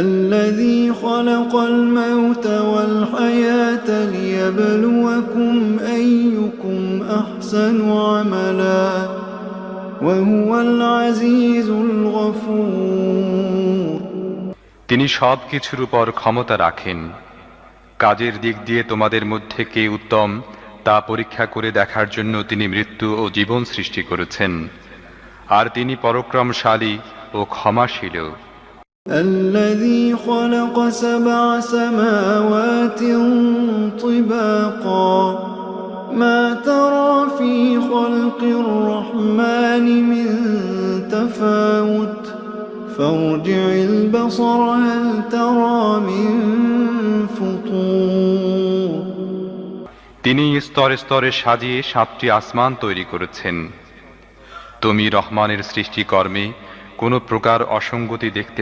الذي خلق الموت والحياة ليبلوكم أيكم أحسن عملا وهو العزيز الغفور তিনি সব কিছুর উপর ক্ষমতা রাখেন। কাজের দিক দিয়ে তোমাদের মধ্যে কে উত্তম তা পরীক্ষা করে দেখার জন্য তিনি মৃত্যু ও জীবন সৃষ্টি করেছেন, আর তিনি পরাক্রমশালী ও ক্ষমাশীল। الذي خلق 7 سماوات طباقا ما ترى في خلق الرحمن من تفاوت فارجع البصر هل ترى من فطور তিনি স্তরে স্তরে সাজিয়ে 7টি আসমান তৈরি করেছেন। তুমি রহমানের সৃষ্টিকর্মে কোনো প্রকার অসঙ্গতি দেখতে